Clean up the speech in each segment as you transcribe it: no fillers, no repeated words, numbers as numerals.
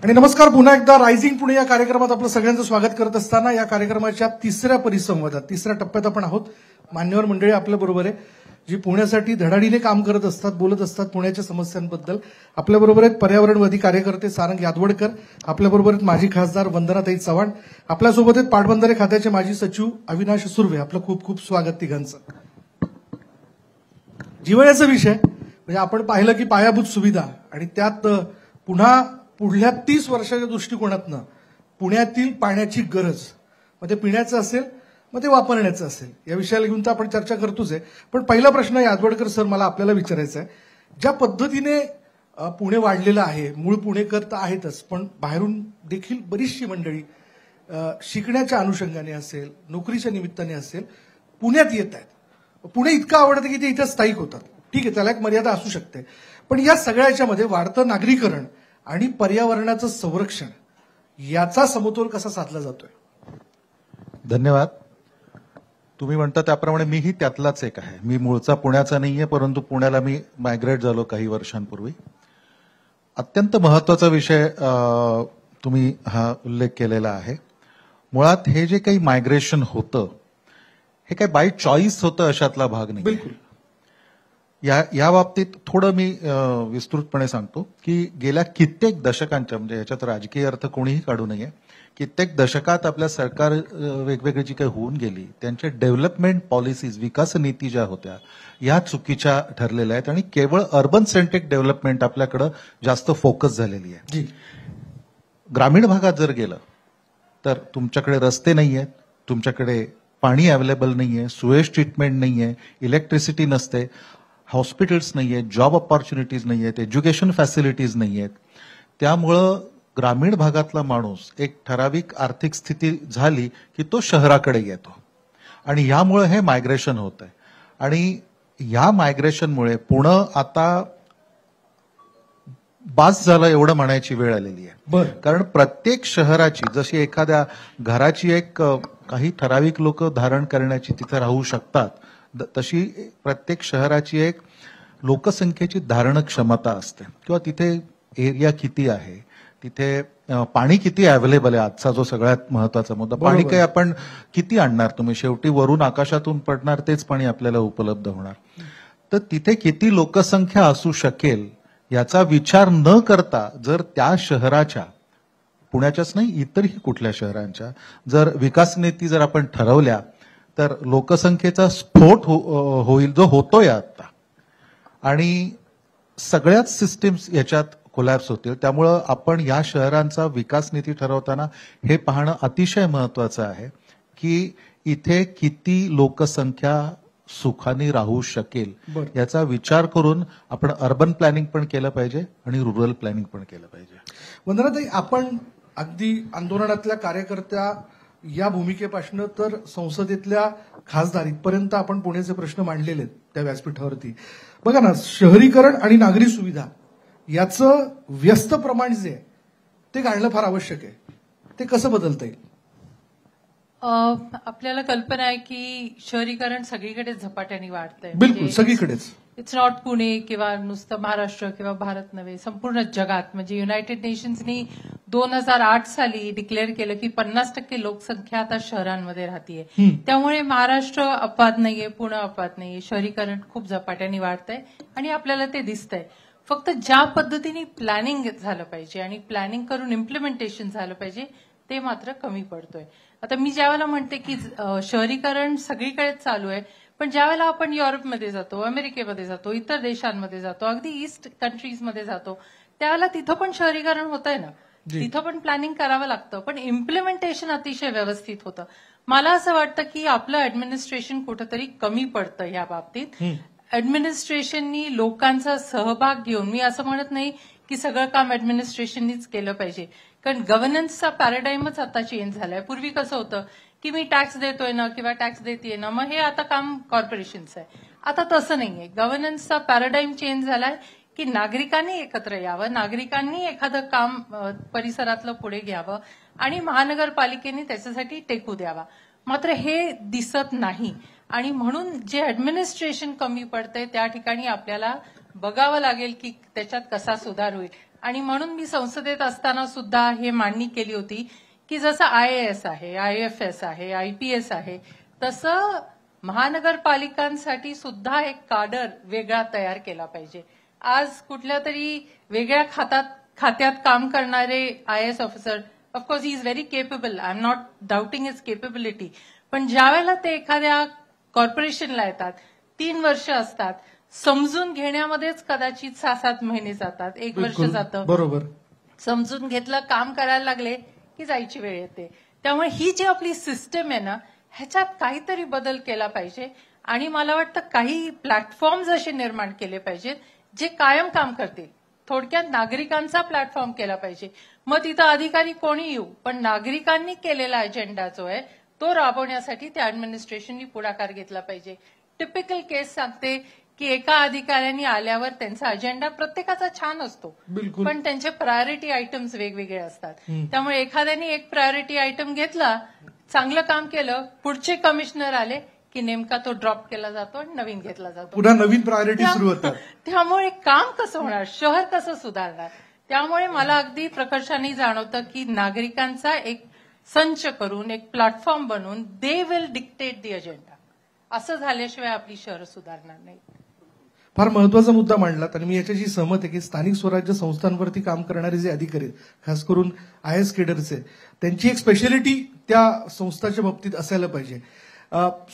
आणि नमस्कार, पुन्हा एकदा रायझिंग पुणे या कार्यक्रमात आपलं सगळ्यांचं स्वागत करत असताना या कार्यक्रमाच्या तिसऱ्या परिसंवादात, तिसऱ्या टप्प्यात आपण आहोत. मान्यवर मंडळी आपल्या बरोबर आहे, जी पुण्यासाठी धडाडीने काम करत असतात, बोलत असतात पुण्याच्या समस्यांबद्दल. आपल्याबरोबर आहेत पर्यावरणवादी कार्यकर्ते सारंग यादवडकर, आपल्याबरोबर आहेत माजी खासदार वंदनाताई चव्हाण, आपल्यासोबत आहेत पाटबंधारे खात्याचे माजी सचिव अविनाश सुर्वे. आपलं खूप खूप स्वागत तिघांचं. जिव्हाळ्याचा विषय म्हणजे आपण पाहिलं की पायाभूत सुविधा आणि त्यात पुन्हा पुढल्या 30 वर्षाच्या दृष्टिकोनातनं पुण्यातील पाण्याची गरज, मग ते पिण्याचं असेल मग ते वापरण्याचं असेल, या विषयाला घेऊन तर आपण चर्चा करतोच आहे. पण पहिला प्रश्न यादवडकर सर मला आपल्याला विचारायचा आहे, ज्या पद्धतीने पुणे वाढलेलं आहे, मूळ पुणेकर तर आहेतच, पण बाहेरून देखील बरीचशी मंडळी शिकण्याच्या अनुषंगाने असेल, नोकरीच्या निमित्ताने असेल, पुण्यात येत आहेत. पुणे इतकं आवडतं की ते इथे स्थायिक होतात. ठीक आहे, त्याला एक मर्यादा असू शकते, पण या सगळ्याच्यामध्ये वाढतं नागरीकरण आणि पर्यावरणाचं संरक्षण याचा समतोल कसा साधला जातोय? धन्यवाद. तुम्ही म्हणता त्याप्रमाणे मीही त्यातलाच एक आहे. मी मूळचा पुण्याचा नाहीये, परंतु पुण्याला मी मायग्रेट झालो काही वर्षांपूर्वी. अत्यंत महत्वाचा विषय तुम्ही हा उल्लेख केलेला आहे. मुळात हे जे काही मायग्रेशन होतं हे काही बाय चॉईस होतं अशातला भाग नाही. बिलकुल. या बाबतीत थोडं मी विस्तृतपणे सांगतो की गेल्या कित्येक दशकांच्या, म्हणजे ह्याच्यात राजकीय अर्थ कोणीही काढू नये, कित्येक दशकात आपल्या सरकार वेगवेगळी जी काही होऊन गेली त्यांच्या डेव्हलपमेंट पॉलिसीज, विकास नीती ज्या होत्या या चुकीच्या ठरलेल्या आहेत आणि केवळ अर्बन सेंट्रिक डेव्हलपमेंट आपल्याकडे जास्त फोकस झालेली आहे. ग्रामीण भागात जर गेलं तर तुमच्याकडे रस्ते नाहीयेत, तुमच्याकडे पाणी अवेलेबल नाहीये, सुएज ट्रीटमेंट नाहीये, इलेक्ट्रिसिटी नसते, हॉस्पिटल्स नाहीयेत, जॉब ऑपॉर्च्युनिटीज नाहीयेत, एज्युकेशन फॅसिलिटीज नाहीयेत. त्यामुळं ग्रामीण भागातला माणूस एक ठराविक आर्थिक स्थिती झाली की तो शहराकडे येतो आणि यामुळे हे मायग्रेशन होत आहे. आणि या मायग्रेशनमुळे पुणे आता बास झालं एवढं म्हणायची वेळ आलेली आहे. कारण प्रत्येक शहराची जशी एखाद्या घराची एक काही ठराविक लोक धारण करण्याची तिथे राहू शकतात, तशी प्रत्येक शहराची एक लोकसंख्येची धारण क्षमता असते, किंवा तिथे एरिया किती आहे, तिथे पाणी किती अवेलेबल आहे. आजचा जो सगळ्यात महत्वाचा मुद्दा, पाणी काही आपण किती आणणार, तुम्ही शेवटी वरून आकाशातून पडणार तेच पाणी आपल्याला उपलब्ध होणार. तर तिथे किती लोकसंख्या असू शकेल याचा विचार न करता जर त्या शहराच्या, पुण्याच्याच नाही इतरही कुठल्या शहरांच्या जर विकास नीती जर आपण ठरवल्या तर लोकसंख्येचा स्फोट होईल, जो होतोय आता, आणि सगळ्याच सिस्टीम्स याच्यात कोलॅप्स होतील. त्यामुळं आपण या शहरांचा विकास नीती ठरवताना हे पाहणं अतिशय महत्वाचं आहे की इथे किती लोकसंख्या सुखाने राहू शकेल याचा विचार करून आपण अर्बन प्लॅनिंग पण केलं पाहिजे आणि रुरल प्लॅनिंग पण केलं पाहिजे. वंदनाताई, आपण अगदी आंदोलनातल्या कार्यकर्त्या या भूमिकेपासून तर संसदेतल्या खासदार इथपर्यंत आपण पुण्याचे प्रश्न मांडलेले आहेत त्या व्यासपीठावरती. बघा ना, शहरीकरण आणि नागरी सुविधा याचं व्यस्त प्रमाण जे आहे ते घालणं फार आवश्यक आहे. ते कसं बदलता येईल? आपल्याला कल्पना आहे की शहरीकरण सगळीकडेच झपाट्याने वाढतंय. बिलकुल, सगळीकडेच. इट्स नॉट पुणे किंवा नुसतं महाराष्ट्र किंवा भारत नव्हे, संपूर्ण जगात. म्हणजे युनायटेड नेशन्सनी 2008 साली डिक्लेअर केलं की 50% लोकसंख्या आता शहरांमध्ये राहतीये. त्यामुळे महाराष्ट्र अपवाद नाहीये, पुणे अपवाद नाहीये. शहरीकरण खूप झपाट्याने वाढतंय आणि आपल्याला ते दिसतंय. फक्त ज्या पद्धतीने प्लॅनिंग झालं पाहिजे आणि प्लॅनिंग करून इम्प्लिमेंटेशन झालं पाहिजे ते मात्र कमी पडतोय. आता मी ज्यावेळेला म्हणते की शहरीकरण सगळीकडेच चालू आहे, पण ज्यावेळेला आपण युरोपमध्ये जातो, अमेरिकेमध्ये जातो, इतर देशांमध्ये जातो, अगदी ईस्ट कंट्रीजमध्ये जातो, त्यावेळेला तिथं पण शहरीकरण होत आहे ना, तिथं पण प्लॅनिंग करावं लागतं, पण इम्प्लिमेंटेशन अतिशय व्यवस्थित होतं. मला असं वाटतं की आपलं ऍडमिनिस्ट्रेशन कुठंतरी कमी पडतं या बाबतीत. ऍडमिनिस्ट्रेशननी लोकांचा सहभाग घेऊन, मी असं म्हणत नाही की सगळं काम ऍडमिनिस्ट्रेशननीच केलं पाहिजे, कारण गव्हर्नन्सचा पॅराडाईमच आता चेंज झालाय. पूर्वी कसं होतं की मी टॅक्स देतोय ना किंवा टॅक्स देतेय ना, मग हे आता काम कॉर्पोरेशनचं आहे. आता तसं नाहीये. गव्हर्नन्सचा पॅराडाईम चेंज झालाय की नागरिकांनी एकत्र यावं, नागरिकांनी एखादं काम परिसरातलं पुढे घ्यावं आणि महानगरपालिकेने त्याच्यासाठी टेकू द्यावा. मात्र हे दिसत नाही आणि म्हणून जे ऍडमिनिस्ट्रेशन कमी पडतंय त्या ठिकाणी आपल्याला बघावं लागेल की त्याच्यात कसा सुधार होईल. आणि म्हणून मी संसदेत असताना सुद्धा हे मांडणी केली होती की जसं IAS आहे, IFS आहे, IPS आहे, तसं महानगरपालिकांसाठी सुद्धा एक काडर वेगळा तयार केला पाहिजे. आज कुठल्या तरी वेगळ्या खात्यात काम करणारे IAS officer, of course he is very capable, I am not doubting his capability, पण ज्यावेळेला ते एखाद्या कॉर्पोरेशनला येतात, 3 वर्ष असतात, समजून घेण्यामध्येच कदाचित 6-7 महिने जातात, 1 वर्ष जातं. बरोबर. समजून घेतलं, काम करायला लागले की जायची वेळ येते. त्यामुळे ही जी आपली सिस्टम आहे ना, ह्याच्यात काहीतरी बदल केला पाहिजे आणि मला वाटतं काही प्लॅटफॉर्म्स असे निर्माण केले पाहिजेत जे कायम काम करतील. थोडक्यात नागरिकांचा प्लॅटफॉर्म केला पाहिजे. मग तिथं अधिकारी कोणी येऊ, पण नागरिकांनी केलेला अजेंडा जो आहे तो राबवण्यासाठी त्या ऍडमिनिस्ट्रेशननी पुढाकार घेतला पाहिजे. टिपिकल केस सांगते की एका अधिकाऱ्यांनी आल्यावर त्यांचा अजेंडा प्रत्येकाचा छान असतो, बिलकुल. पण त्यांचे प्रायोरिटी आयटम्स वेगवेगळे असतात. त्यामुळे एखाद्याने एक प्रायोरिटी आयटम घेतला, चांगलं काम केलं, पुढचे कमिशनर आले की नेमका तो ड्रॉप केला जातो आणि नवीन घेतला जातो. पुन्हा नवीन प्रायोरिटी सुरू होतात. त्यामुळे काम कसं होणार, शहर कसं सुधारणार. त्यामुळे मला अगदी प्रकर्षाने जाणवतं की नागरिकांचा एक संच करून, एक प्लॅटफॉर्म बनवून they will dictate the agenda, असं झाल्याशिवाय आपली शहरं सुधारणार नाही. फार महत्वाचा मुद्दा मांडलात आणि मी याच्याशी सहमत आहे की स्थानिक स्वराज्य संस्थांवरती काम करणारे जे अधिकारी आहेत, खास करून IAS केडरचे, त्यांची एक स्पेशालिटी त्या संस्थाच्या बाबतीत असायला पाहिजे.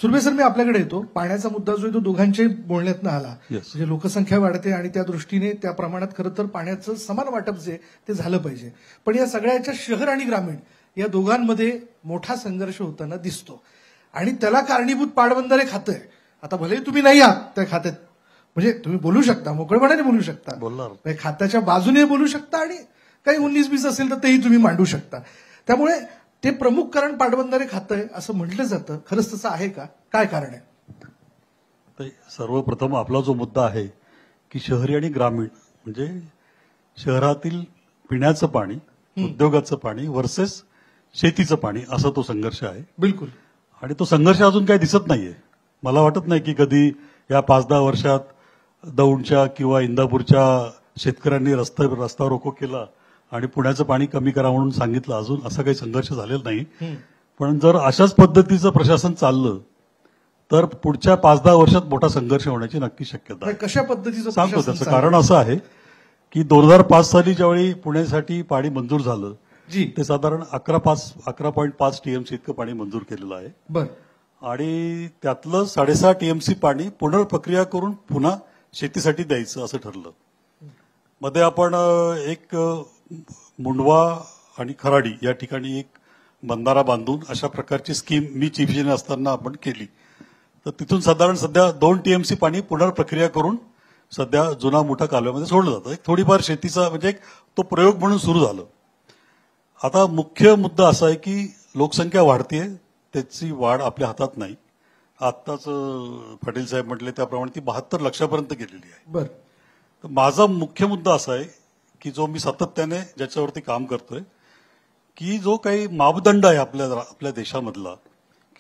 सुर्वे सर, मी आपल्याकडे येतो. पाण्याचा मुद्दा जो आहे तो दोघांच्याही बोलण्यातनं आला. म्हणजे लोकसंख्या वाढते आणि त्या दृष्टीने त्या प्रमाणात खरं तर पाण्याचं समान वाटप जे ते झालं पाहिजे. पण या सगळ्याच्या शहर आणि ग्रामीण या दोघांमध्ये मोठा संघर्ष होताना दिसतो आणि त्याला कारणीभूत पाटबंधारे खातं आहे. आता भलेही तुम्ही नाही आहात त्या खात्यात, म्हणजे तुम्ही बोलू शकता, मोकळेपणाने बोलू शकता, बोलणार खात्याच्या बाजूने बोलू शकता आणि काही 19-20 असेल तर तेही तुम्ही मांडू शकता. त्यामुळे ते प्रमुख कारण पाटबंधारे खातं आहे असं म्हटलं जातं. खरंच तसं आहे का? काय कारण आहे? सर्वप्रथम आपला जो मुद्दा आहे की शहरी आणि ग्रामीण, म्हणजे शहरातील पिण्याचं पाणी, उद्योगाचं पाणी वर्सेस शेतीचं पाणी, असा तो संघर्ष आहे. बिलकुल. आणि तो संघर्ष अजून काही दिसत नाहीये. मला वाटत नाही की कधी या 5-10 वर्षात दौंडच्या किंवा इंदापूरच्या शेतकऱ्यांनी रस्ता रोको केला आणि पुण्याचं पाणी कमी करा म्हणून सांगितलं. अजून असा काही संघर्ष झालेला नाही. पण जर अशाच पद्धतीचं प्रशासन चाललं तर पुढच्या 5-10 वर्षात मोठा संघर्ष होण्याची नक्की शक्यता आहे. कशा पद्धतीचं सांगतो. त्याचं कारण असं आहे की 2005 साली ज्यावेळी पुण्यासाठी पाणी मंजूर झालं, ते साधारण 11.5 TMC इतकं पाणी मंजूर केलेलं आहे. बरं. आणि त्यातलं 6.5 TMC पाणी पुनर्प्रक्रिया करून पुन्हा शेतीसाठी द्यायचं असं ठरलं. मध्ये आपण एक मुंडवा आणि खराडी या ठिकाणी एक बंधारा बांधून अशा प्रकारची स्कीम मी चीफ इंजिनियर असताना आपण केली. तर तिथून साधारण सध्या 2 TMC पाणी पुनर्प्रक्रिया करून सध्या जुना मोठा कालव्यामध्ये सोडलं जातं. एक थोडीफार शेतीचा म्हणजे एक तो प्रयोग म्हणून सुरू झालं. आता मुख्य मुद्दा असा आहे की लोकसंख्या वाढतेय, त्याची वाढ आपल्या हातात नाही. आत्ताच पाटील साहेब म्हटले त्याप्रमाणे ती 72 लक्षापर्यंत गेलेली आहे. बरं. तर माझा मुख्य मुद्दा असा आहे की जो मी सातत्याने ज्याच्यावरती काम करतोय की जो काही मापदंड आहे आपल्या देशामधला,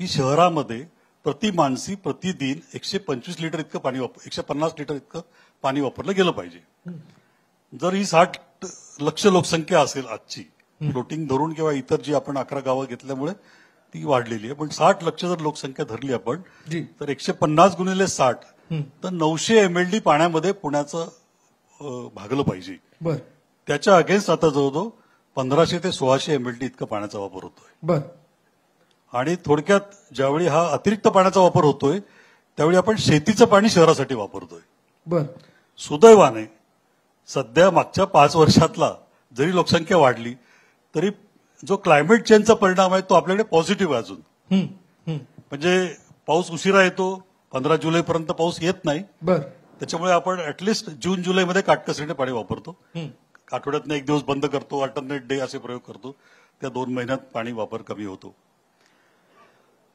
की शहरामध्ये प्रति माणसी प्रतिदिन 125 लिटर इतकं पाणी 150 लिटर इतकं पाणी वापरलं गेलं पाहिजे. जर ही 60 लक्ष लोकसंख्या असेल आजची, फ्लोटिंग धरून किंवा इतर जी आपण 11 गावं घेतल्यामुळे ती वाढलेली आहे, पण 60 लक्ष जर लोकसंख्या धरली आपण तर 150 गुणिले 60 तर 900 MLD पाण्यामध्ये पुण्याचं भागलं पाहिजे. बरं. त्याच्या अगेन्स्ट आता जवळजवळ 1500 ते 1600 MLD इतका पाण्याचा वापर होतोय. बरं. आणि थोडक्यात ज्यावेळी हा अतिरिक्त पाण्याचा वापर होतोय त्यावेळी आपण शेतीचं पाणी शहरासाठी वापरतोय. बरं. सुदैवाने सध्या मागच्या 5 वर्षातला जरी लोकसंख्या वाढली तरी जो क्लायमेट चेंजचा परिणाम आहे तो आपल्याकडे पॉझिटिव्ह आहे अजून. म्हणजे पाऊस उशिरा येतो, 15 जुलैपर्यंत पाऊस येत नाही. बरं. त्याच्यामुळे आपण ऍटलिस्ट जून जुलैमध्ये काटकसरीने पाणी वापरतो. आठवड्यातनं 1 दिवस बंद करतो, अल्टरनेट डे असे प्रयोग करतो. त्या 2 महिन्यात पाणी वापर कमी होतो.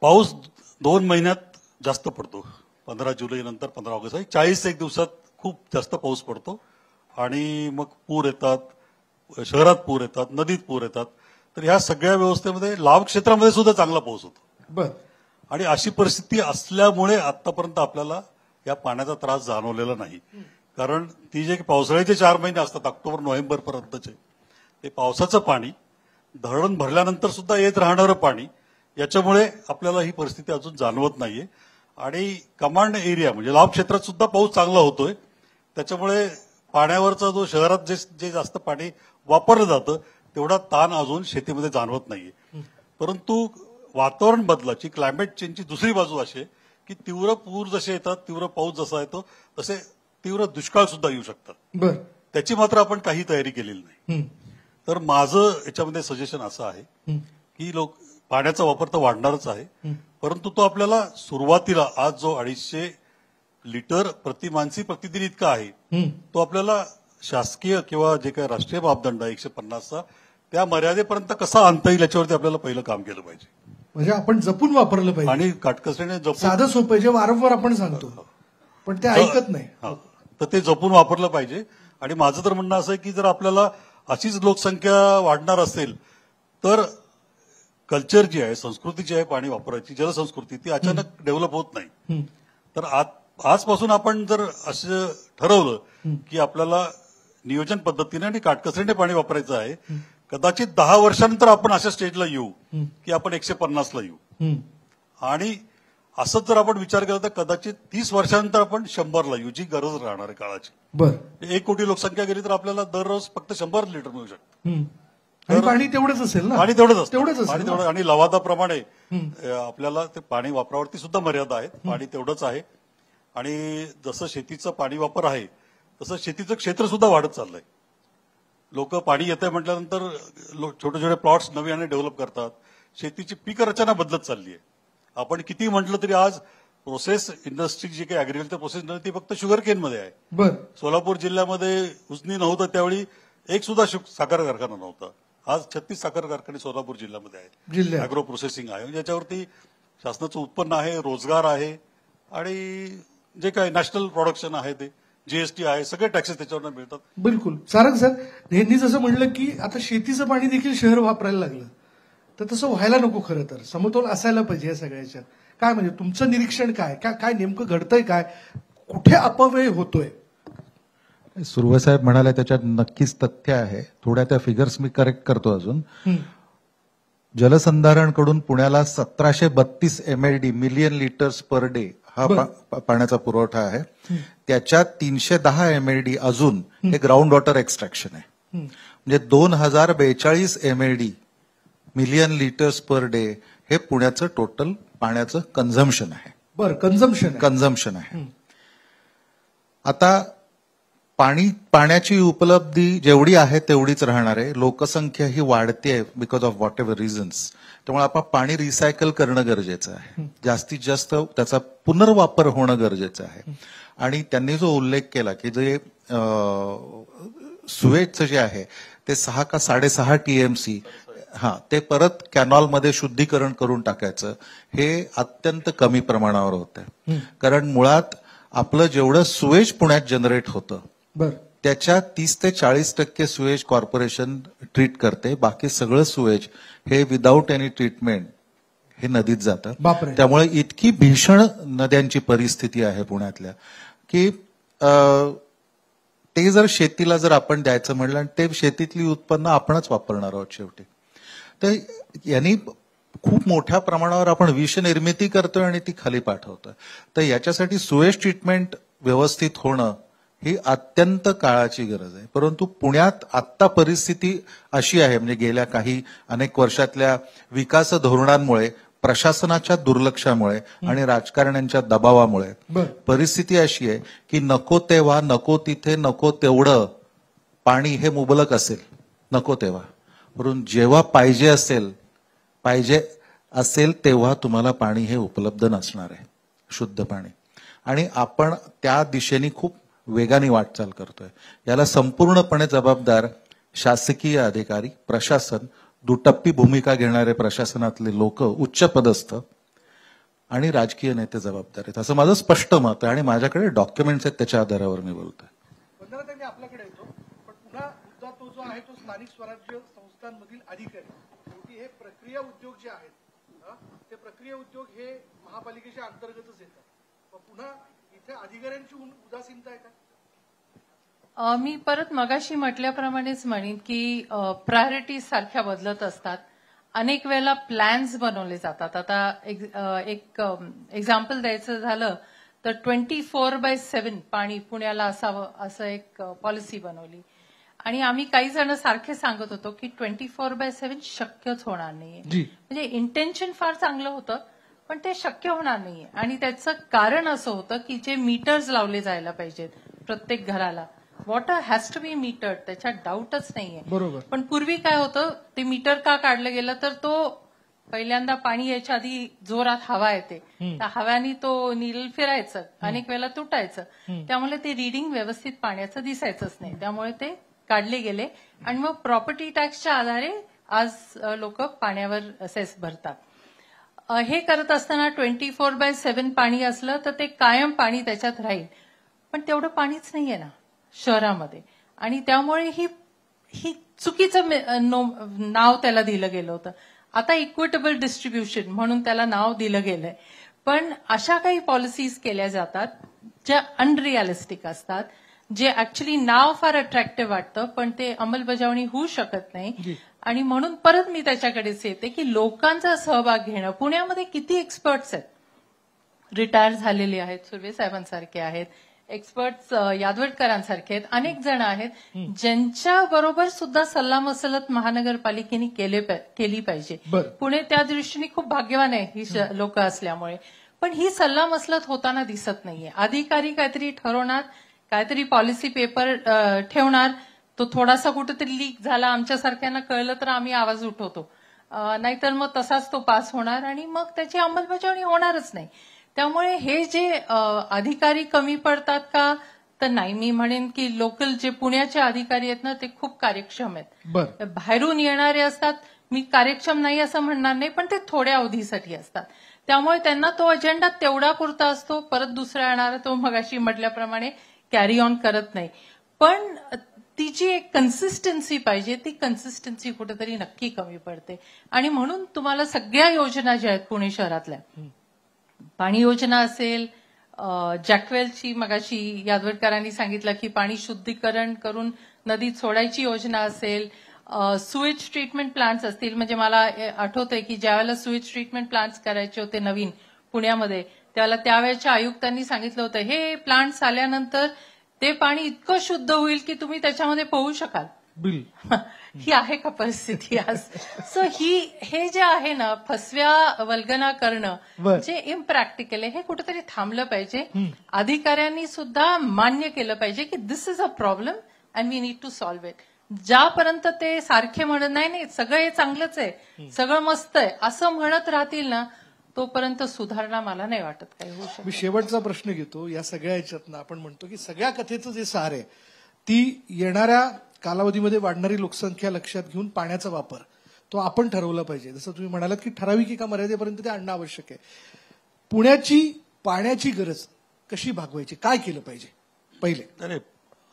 पाऊस 2 महिन्यात जास्त पडतो, 15 जुलै नंतर 15 ऑगस्ट 40 दिवसात खूप जास्त पाऊस पडतो आणि मग पूर येतात, शहरात पूर येतात, नदीत पूर येतात. तर ह्या सगळ्या व्यवस्थेमध्ये लाभ क्षेत्रामध्ये सुद्धा चांगला पाऊस होतो. बरं. आणि अशी परिस्थिती असल्यामुळे आतापर्यंत आपल्याला या पाण्याचा त्रास जाणवलेला नाही. कारण ती जे पावसाळ्याचे 4 महिने असतात ऑक्टोबर नोव्हेंबर पर्यंतचे, ते पावसाचं पाणी धरण भरल्यानंतर सुद्धा येत राहणारं पाणी, याच्यामुळे आपल्याला ही परिस्थिती अजून जाणवत नाहीये. आणि कमांड एरिया म्हणजे लाभ क्षेत्रात सुद्धा पाऊस चांगला होतोय, त्याच्यामुळे पाण्यावरचा जो शहरात जे जास्त पाणी वापरलं जातं तेवढा ताण अजून शेतीमध्ये जाणवत नाहीये. परंतु वातावरण बदलाची, क्लायमेट चेंजची दुसरी बाजू अशी आहे की तीव्र पूर जसे येतात, तीव्र पाऊस जसा येतो तसे तीव्र दुष्काळ सुद्धा येऊ शकतात. त्याची मात्र आपण काही तयारी केलेली नाही. तर माझं याच्यामध्ये सजेशन असं आहे की पाण्याचा वापर तर वाढणारच आहे, परंतु तो आपल्याला सुरुवातीला आज जो 250 लिटर प्रति माणसी प्रतिदिन इतका आहे, तो आपल्याला शासकीय किंवा जे काही राष्ट्रीय मापदंड आहे 150चा, त्या मर्यादेपर्यंत कसा आणता येईल याच्यावरती आपल्याला पहिलं काम केलं पाहिजे. म्हणजे आपण जपून वापरलं पाहिजे आणि काटकसरीने जपून. साधं सोपं जे वारंवार आपण सांगतो पण ते ऐकत नाही. तर ते जपून वापरलं पाहिजे. आणि माझं तर म्हणणं असं आहे की जर आपल्याला अशीच लोकसंख्या वाढणार असेल तर कल्चर जी आहे, संस्कृती जी आहे पाणी वापरायची, जलसंस्कृती, ती अचानक डेव्हलप होत नाही. तर आजपासून आपण जर असं ठरवलं की आपल्याला नियोजन पद्धतीने आणि काटकसरीने पाणी वापरायचं आहे, कदाचित 10 वर्षानंतर आपण अशा स्टेजला येऊ की आपण 150ला येऊ. आणि असंच जर आपण विचार केला तर कदाचित 30 वर्षानंतर आपण 100ला येऊ, जी गरज राहणार आहे काळाची. 1 कोटी लोकसंख्या गेली तर आपल्याला दररोज फक्त 100 लिटर मिळू शकतं. आणि पाणी तेवढंच असेल ना. पाणी तेवढंच तेवढंच आणि लवादाप्रमाणे आपल्याला ते पाणी वापरावरती सुद्धा मर्यादा आहे. पाणी तेवढंच आहे. आणि जसं शेतीचं पाणी वापर आहे तसं शेतीचं क्षेत्र सुद्धा वाढत चाललंय. लोक पाणी येतंय म्हटल्यानंतर छोटे छोटे प्लॉट्स नव्याने डेव्हलप करतात. शेतीची पीक रचना बदलत चालली आहे. आपण किती म्हटलं तरी आज प्रोसेस इंडस्ट्री जी काही अॅग्रिकल्चर प्रोसेस ती फक्त शुगर केनमध्ये आहे. सोलापूर जिल्ह्यामध्ये उजनी नव्हतं त्यावेळी एक सुद्धा साखर कारखाना नव्हता. आज 36 साखर कारखाने सोलापूर जिल्ह्यामध्ये आहेत. अॅग्रो प्रोसेसिंग आहे, ज्याच्यावरती शासनाचं उत्पन्न आहे, रोजगार आहे आणि जे काही नॅशनल प्रोडक्शन आहे ते जीएसटी आहे, सगळे टॅक्सेस त्याच्यावर मिळतात. बिलकुल. सारंग सर, यांनी जसं म्हणलं की आता शेतीचं पाणी देखील शहर वापरायला लागलं, तर तसं व्हायला नको. खरं तर समतोल असायला पाहिजे या सगळ्याच्यात. काय म्हणजे तुमचं निरीक्षण काय, काय नेमकं घडतंय, काय कुठे अपव्यय होतोय? सुर्वे म्हणाले त्याच्यात नक्कीच तथ्य आहे. थोड्या त्या फिगर्स मी करेक्ट करतो अजून. जलसंधारणकडून पुण्याला 1732 MLD million litres per day हा पाण्याचा पुरवठा आहे. त्याच्यात 310 MLD अजून हे ग्राउंड वॉटर एक्स्ट्रॅक्शन आहे. म्हणजे 2042 MLD million litres per day हे पुण्याचं टोटल पाण्याचं कन्झम्पशन आहे. कन्झम्पशन आहे. आता पाण्याची उपलब्धी जेवढी आहे तेवढीच राहणार आहे. लोकसंख्या ही वाढते because of what ever reasons. त्यामुळे आपण पाणी रिसायकल करणं गरजेचं आहे. जास्तीत जास्त त्याचा पुनर्वापर होणं गरजेचं आहे. आणि त्यांनी जो उल्लेख केला की जे सुएजचं जे आहे ते 6 का 6.5 TMC ते परत कॅनॉलमध्ये शुद्धीकरण करून टाकायचं, हे अत्यंत कमी प्रमाणावर होतं. कारण मुळात आपलं जेवढं सुएज पुण्यात जनरेट होतं त्याच्या 30 ते 40% सुएज कॉर्पोरेशन ट्रीट करते. बाकी सगळं सुएज हे विदाऊट एनी ट्रीटमेंट हे नदीत जातं. त्यामुळे इतकी भीषण नद्यांची परिस्थिती आहे पुण्यातल्या की ते जर शेतीला जर आपण द्यायचं म्हणलं आणि ते शेतीतली उत्पन्न आपणच वापरणार आहोत शेवटी, तर यांनी खूप मोठ्या प्रमाणावर आपण विष निर्मिती करतोय आणि ती खाली पाठवतोय. तर याच्यासाठी सुएज ट्रीटमेंट व्यवस्थित होणं ही अत्यंत काळाची गरज आहे. परंतु पुण्यात आत्ता परिस्थिती अशी आहे, म्हणजे गेल्या अनेक वर्षातल्या विकास धोरणांमुळे, प्रशासनाच्या दुर्लक्षामुळे आणि राजकारण्यांच्या दबावामुळे परिस्थिती अशी आहे की नको तेव्हा, नको तिथे, नको तेवढं पाणी हे मुबलक असेल, नको तेव्हा. म्हणून जेव्हा पाहिजे असेल तेव्हा तुम्हाला पाणी हे उपलब्ध नसणार आहे, शुद्ध पाणी. आणि आपण त्या दिशेने खूप वेगाने वाटचाल करतोय. याला संपूर्णपणे जबाबदार शासकीय अधिकारी, प्रशासन, दुटप्पी भूमिका घेणारे प्रशासनातले लोक, उच्च पदस्थ आणि राजकीय नेते जबाबदार आहेत, असं माझं स्पष्ट मत आहे. आणि माझ्याकडे डॉक्युमेंट्स आहेत, त्याच्या आधारावर मी बोलतोय. आपल्याकडे येतो, पण पुन्हा मुद्दा तो जो आहे तो स्थानिक स्वराज्य संस्थांमधील अधिकारी, शेवटी हे प्रक्रिया उद्योग जे आहेत ते प्रक्रिया उद्योग हे महापालिकेच्या अंतर्गतच येतात. पुन्हा इथे अधिकाऱ्यांची उदासीनता आहे का? मी परत मगाशी म्हटल्याप्रमाणेच म्हणेन की प्रायोरिटीज सारख्या बदलत असतात. अनेक वेळेला प्लॅन्स बनवले जातात. आता एक एक्झाम्पल द्यायचं झालं तर 24/7 पाणी पुण्याला असावं असं एक पॉलिसी बनवली आणि आम्ही काही जण सारखे सांगत होतो की 24/7 शक्यच होणार नाहीये. म्हणजे इंटेन्शन फार चांगलं होतं पण ते शक्य होणार नाहीये. आणि त्याचं कारण असं होतं की जे मीटर्स लावले जायला पाहिजेत प्रत्येक घराला, water has to be metered, त्याच्यात डाऊटच नाहीये. बरोबर. पण पूर्वी काय होतं, ते मीटर का काढलं गेलं तर तो पहिल्यांदा पाणी यायच्या आधी जोरात हवा येते, त्या हव्याने तो नील फिरायचं, अनेक वेळेला तुटायचं, त्यामुळे ते रिडिंग व्यवस्थित पाण्याचं दिसायचंच नाही, त्यामुळे ते काढले गेले. आणि मग प्रॉपर्टी टॅक्सच्या आधारे आज लोक पाण्यावर सेस भरतात. हे करत असताना 24/7 पाणी असलं तर ते कायम पाणी त्याच्यात राहील, पण तेवढं पाणीच नाहीये ना शहरामध्ये. आणि त्यामुळे ही चुकीचं नाव त्याला दिलं गेलं होतं. आता इक्विटेबल डिस्ट्रीब्युशन म्हणून त्याला नाव दिलं गेलंय, पण अशा काही पॉलिसीज केल्या जातात ज्या अनरिअलिस्टिक असतात, जे ऍक्च्युली नाव फार अट्रॅक्टिव्ह वाटतं पण ते अंमलबजावणी होऊ शकत नाही. आणि म्हणून परत मी त्याच्याकडेच येते की लोकांचा सहभाग घेणं. पुण्यामध्ये किती एक्सपर्ट्स आहेत, रिटायर झालेले आहेत, सुर्वे साहेबांसारखे आहेत, एक्सपर्ट्स यादवडकरांसारखे आहेत, अनेक जण आहेत ज्यांच्या बरोबर सुद्धा सल्लामसलत महानगरपालिकेने केली पाहिजे. पुणे त्या दृष्टीने खूप भाग्यवान आहे ही लोक असल्यामुळे. पण ही सल्लामसलत होताना दिसत नाहीये. अधिकारी काहीतरी ठरवणार, काहीतरी पॉलिसी पेपर ठेवणार, तो थोडासा कुठेतरी लीक झाला, आमच्यासारख्यांना कळलं तर आम्ही आवाज उठवतो, नाहीतर मग तसाच तो पास होणार आणि मग त्याची अंमलबजावणी होणारच नाही. त्यामुळे हे जे अधिकारी कमी पडतात का तर नाही, मी म्हणेन की लोकल जे पुण्याचे अधिकारी आहेत ना ते खूप कार्यक्षम आहेत. बाहेरून येणारे असतात, मी कार्यक्षम नाही असं म्हणणार नाही, पण ते थोड्या अवधीसाठी असतात, त्यामुळे त्यांना तो अजेंडा तेवढा पुरता असतो, परत दुसरा येणारा तो मगाशी म्हटल्याप्रमाणे कॅरी ऑन करत नाही. पण ती जी एक कन्सिस्टन्सी पाहिजे, ती कन्सिस्टन्सी कुठेतरी नक्की कमी पडते. आणि म्हणून तुम्हाला सगळ्या योजना ज्या आहेत पुणे शहरातल्या, पाणी योजना असेल, जॅकवेलची मगाशी यादवडकरांनी सांगितलं की पाणी शुद्धीकरण करून नदीत सोडायची योजना असेल, सुएज ट्रीटमेंट प्लांट्स असतील. म्हणजे मला आठवतंय की ज्यावेळेला सुएज ट्रीटमेंट प्लांट्स करायचे होते नवीन पुण्यामध्ये, त्यावेळेला त्यावेळेच्या आयुक्तांनी सांगितलं होतं हे प्लांट्स आल्यानंतर ते पाणी इतकं शुद्ध होईल की तुम्ही त्याच्यामध्ये पोहू शकाल. ही आहे का परिस्थिती आज? सो हे जे आहे ना फसव्या वल्गना करणं जे इम्प्रॅक्टिकल आहे, हे कुठेतरी थांबलं पाहिजे. अधिकाऱ्यांनी सुद्धा मान्य केलं पाहिजे की this is a problem and we need to solve it. ज्यापर्यंत ते सारखे म्हणत नाही सगळं हे चांगलंच आहे, सगळं मस्त आहे असं म्हणत राहतील ना, तोपर्यंत सुधारणा मला नाही वाटत काही होऊ शकते. मी शेवटचा प्रश्न घेतो. या सगळ्या याच्यातनं आपण म्हणतो की सगळ्या कथेचं जे सार आहे ती येणाऱ्या कालावधीमध्ये वाढणारी लोकसंख्या लक्षात घेऊन पाण्याचा वापर तो आपण ठरवला पाहिजे. जसं तुम्ही म्हणालात की ठराविक एका मर्यादेपर्यंत ते आणणं आवश्यक आहे. पुण्याची पाण्याची गरज कशी भागवायची, काय केलं पाहिजे? पहिले अरे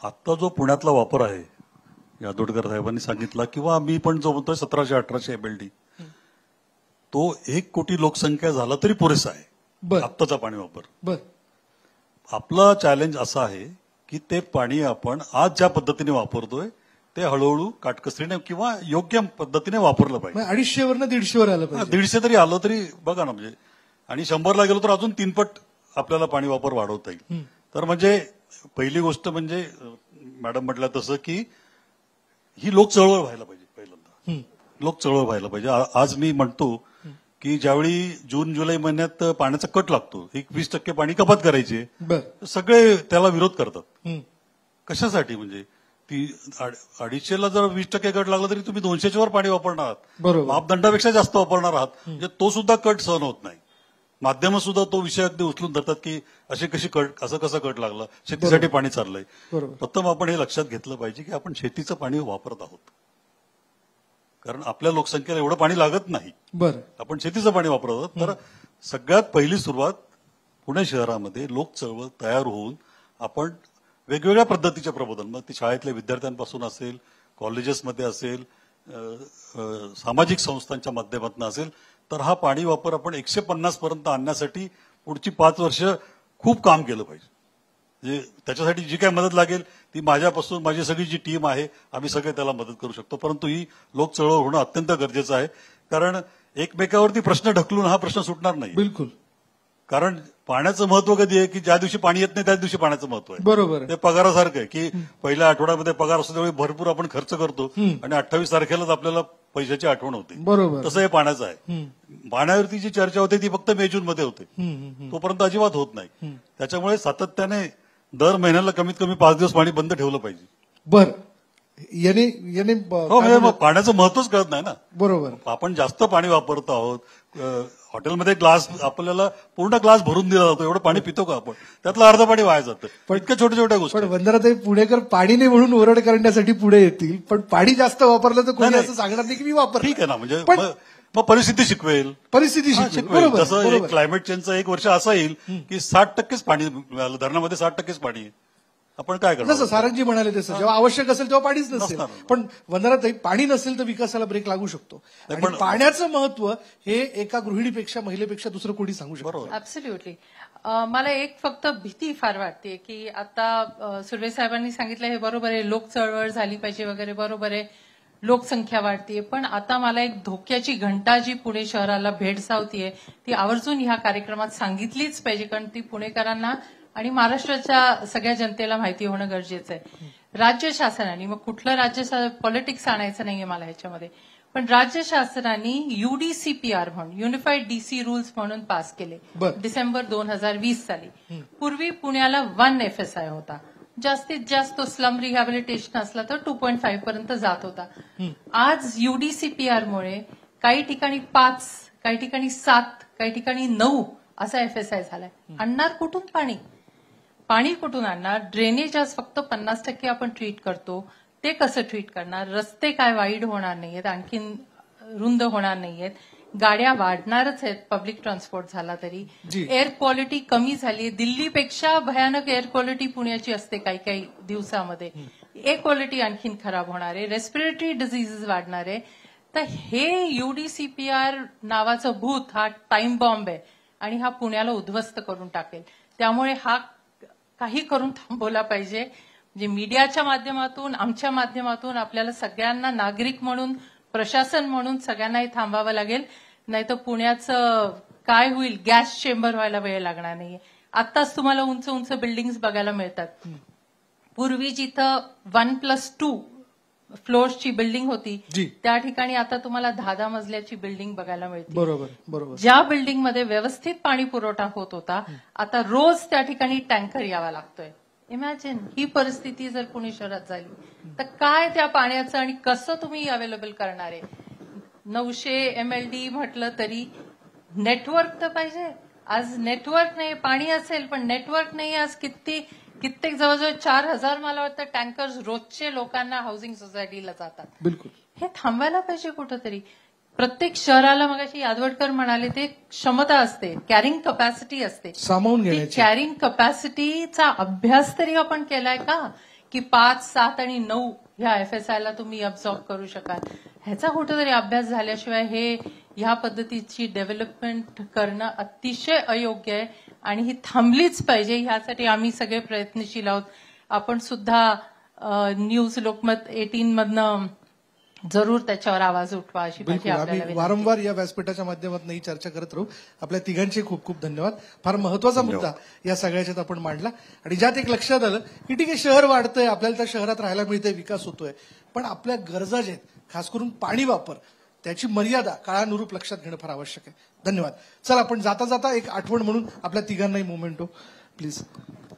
आता जो पुण्यातला वापर आहे, यादवडकर साहेबांनी सांगितला किंवा मी पण जो म्हणतोय 1700-1800 MLD, तो 1 कोटी लोकसंख्या झाला तरी पुरेसा आहे आत्ताचा पाणी वापर. आपला चॅलेंज असा आहे की ते पाणी आपण आज ज्या पद्धतीने वापरतोय ते हळूहळू काटकसरीने किंवा योग्य पद्धतीने वापरलं पाहिजे. 250 वरनं 150 आलं पाहिजे. 150 तरी आलं तरी बघा ना, म्हणजे आणि 100ला गेलो तर अजून 3 पट आपल्याला पाणी वापर वाढवता येईल. तर म्हणजे पहिली गोष्ट म्हणजे मॅडम म्हटलं तसं की ही लोक चळवळ व्हायला पाहिजे. पहिल्यांदा लोक चळवळ व्हायला पाहिजे. आज मी म्हणतो की ज्यावेळी जून जुलै महिन्यात पाण्याचा कट लागतो, 20% पाणी कपात करायची, सगळे त्याला विरोध करतात. कशासाठी? म्हणजे ती 250ला जर 20% कट लागला तरी तुम्ही 200च्या वर पाणी वापरणार आहात, मापदंडापेक्षा जास्त वापरणार आहात, म्हणजे तो सुद्धा कट सहन होत नाही. माध्यम सुद्धा तो विषय अगदी उचलून धरतात की असे कशी कट, असं कसं कट लागला, शेतीसाठी पाणी चाललंय. प्रथम आपण हे लक्षात घेतलं पाहिजे की आपण शेतीचं पाणी वापरत आहोत, कारण आपल्या लोकसंख्येला एवढं पाणी लागत नाही. आपण शेतीचं पाणी वापरत आहोत. तर सगळ्यात पहिली सुरुवात पुणे शहरामध्ये लोक चळवळ तयार होऊन आपण वेगवेगळ्या पद्धतीच्या प्रबोधन, मग ते शाळेतल्या विद्यार्थ्यांपासून असेल, कॉलेजेसमध्ये असेल, सामाजिक संस्थांच्या माध्यमातून असेल, तर हा पाणी वापर आपण 150 पर्यंत आणण्यासाठी पुढची 5 वर्ष खूप काम केलं पाहिजे. त्याच्यासाठी जी काय मदत लागेल ती माझ्यापासून माझी सगळी जी टीम आहे आम्ही सगळे त्याला मदत करू शकतो. परंतु ही लोक चळवळ होणं अत्यंत गरजेचं आहे, कारण एकमेकावरती प्रश्न ढकलून हा प्रश्न सुटणार नाही. बिलकुल. कारण पाण्याचं महत्व कधी आहे की ज्या दिवशी पाणी येत नाही त्याच दिवशी पाण्याचं महत्व आहे. बरोबर. ते पगारासारखं आहे की पहिल्या आठवड्यामध्ये पगार असतो त्यावेळी भरपूर आपण खर्च करतो आणि 28 तारखेलाच आपल्याला पैशाची आठवण होते. बरोबर. तसं हे पाण्याचं आहे. पाण्यावरती जी चर्चा होते ती फक्त मे जून मध्ये होते, तोपर्यंत अजिबात होत नाही. त्याच्यामुळे सातत्याने दर महिन्याला कमीत कमी 5 दिवस पाणी बंद ठेवलं पाहिजे. बर. याने हो, म्हणजे मग पाण्याचं महत्वच कळत नाही ना. बरोबर. आपण जास्त पाणी वापरतो आहोत. हॉटेलमध्ये ग्लास आपल्याला पूर्ण ग्लास भरून दिला जातो, एवढं पाणी पितो का आपण? त्यातलं अर्ध पाणी वाया जातं. इतक्या छोट्या छोट्या गोष्टी. पण वंदनाताई, पुणेकर पाणी नाही म्हणून ओरड करण्यासाठी पुढे येतील, पण पाणी जास्त वापरलं तर कोणी असं सांगणार नाही की मी वापर. ठीक आहे ना, म्हणजे मग परिस्थिती शिकवेल. परिस्थिती शिकवेल. जसं क्लायमेट चेंजचं एक वर्ष असं येईल की 60% पाणी मिळालं, धरणामध्ये 60% पाणी आहे. आपण काय करणार? जसं सारंगजी म्हणाले तसं जेव्हा आवश्यक असेल तेव्हा पाणीच नसेल. पण वंदनाताई, पाणी नसेल तर विकासाला ब्रेक लागू शकतो. आणि पाण्याचं महत्व हे एका गृहिणीपेक्षा, महिलेपेक्षा दुसरं कोणी सांगू शकतो. ऍब्सोल्युटली. मला एक फक्त भीती फार वाटते की आता सुर्वे साहेबांनी सांगितलं हे बरोबर आहे, लोक चळवळ झाली पाहिजे वगैरे, बरोबर आहे, लोकसंख्या वाढतीये, पण आता मला एक धोक्याची घंटा जी पुणे शहराला भेडसावतीये ती आवर्जून ह्या कार्यक्रमात सांगितलीच पाहिजे, कारण ती पुणेकरांना आणि महाराष्ट्राच्या सगळ्या जनतेला माहिती होणं गरजेचं आहे. राज्य शासनाने, मग कुठलं राज्य पॉलिटिक्स आणायचं नाहीये मला ह्याच्यामध्ये, पण राज्य शासनाने युडीसीपीआर म्हणून युनिफाईड डीसी रूल्स म्हणून पास केले डिसेंबर 2020 साली. पूर्वी पुण्याला 1 FSI होता, जास्तीत जास्त स्लम रिहॅबिलिटेशन असला तर 2.5 पर्यंत जात होता. आज युडीसीपीआर मुळे काही ठिकाणी 5, काही ठिकाणी 7, काही ठिकाणी 9 असा FSI झालाय. आणणार कुठून पाणी? पाणी कुठून आणणार? ड्रेनेज आज फक्त 50% आपण ट्रीट करतो, ते कसं ट्रीट करणार? रस्ते काय वाईड होणार नाहीयेत, आणखीन रुंद होणार नाहीयेत, गाड्या वाढणारच आहेत पब्लिक ट्रान्सपोर्ट झाला तरी. एअर क्वालिटी कमी झाली, दिल्लीपेक्षा भयानक एअर क्वालिटी पुण्याची असते काही काही दिवसामध्ये. एअर क्वालिटी आणखीन खराब होणार आहे, रेस्पिरेटरी डिझीजेस वाढणार आहे. तर हे युडीसीपीआर नावाचं भूत हा टाइम बॉम्ब आहे आणि हा पुण्याला उद्ध्वस्त करून टाकेल. त्यामुळे हा काही करून थांबवला पाहिजे. म्हणजे मीडियाच्या माध्यमातून, आमच्या माध्यमातून आपल्याला सगळ्यांना, नागरिक म्हणून, प्रशासन म्हणून सगळ्यांनाही थांबावं लागेल. नाहीतर पुण्याचं काय होईल, गॅस चेंबर व्हायला वेळ लागणार नाहीये. आत्ताच तुम्हाला उंच उंच बिल्डिंग्स बघायला मिळतात. पूर्वी जिथं 1+2 फ्लोअर्सची बिल्डिंग होती त्या ठिकाणी आता तुम्हाला 10 मजल्याची बिल्डिंग बघायला मिळते. बरोबर. ज्या बिल्डिंगमध्ये व्यवस्थित पाणी पुरवठा होत होता, आता रोज त्या ठिकाणी टँकर यावा लागतोय. इमॅजिन ही परिस्थिती जर पुणे शहरात झाली तर काय त्या पाण्याचं आणि कसं तुम्ही अवेलेबल करणार आहे? 900 MLD म्हटलं तरी नेटवर्क तर पाहिजे. आज नेटवर्क नाही, पाणी असेल पण नेटवर्क नाही. आज कित्येक जवळजवळ 4000 मला वाटतं टँकर्स रोजचे लोकांना हाऊसिंग सोसायटीला जातात. बिलकुल. हे थांबायला पाहिजे कुठंतरी. प्रत्येक शहराला, मगाशी यादवडकर म्हणाले, ते क्षमता असते, कॅरिंग कपॅसिटी असते, सामावून घेण्याची. कॅरिंग कपॅसिटीचा अभ्यास तरी आपण केलाय का की 5, 7 आणि 9 ह्या FSIला तुम्ही अब्झॉर्ब करू शकाल? ह्याचा कुठेतरी अभ्यास झाल्याशिवाय ह्या पद्धतीची डेव्हलपमेंट करणं अतिशय अयोग्य आहे आणि ही थांबलीच पाहिजे. ह्यासाठी आम्ही सगळे प्रयत्नशील आहोत. आपण सुद्धा न्यूज लोकमत 18 मधनं जरूर त्याच्यावर आवाज उठवा अशी माझी आपल्याला आम्ही वारंवार या व्यासपीठाच्या माध्यमातून ही चर्चा करत राहू. आपल्या तिघांचे खूप खूप धन्यवाद. फार महत्वाचा मुद्दा या सगळ्याच्यात आपण मांडला आणि ज्यात एक लक्षात आलं की ठीक आहे, शहर वाढतंय, आपल्याला त्या शहरात राहायला मिळतंय, विकास होतोय, पण आपल्या गरजा ज्या आहेत, खास करून पाणी वापर, त्याची मर्यादा काळानुरूप लक्षात घेणं फार आवश्यक आहे. धन्यवाद. चला, आपण जाता जाता एक आठवण म्हणून आपल्या तिघांनाही मोमेंटो प्लीज.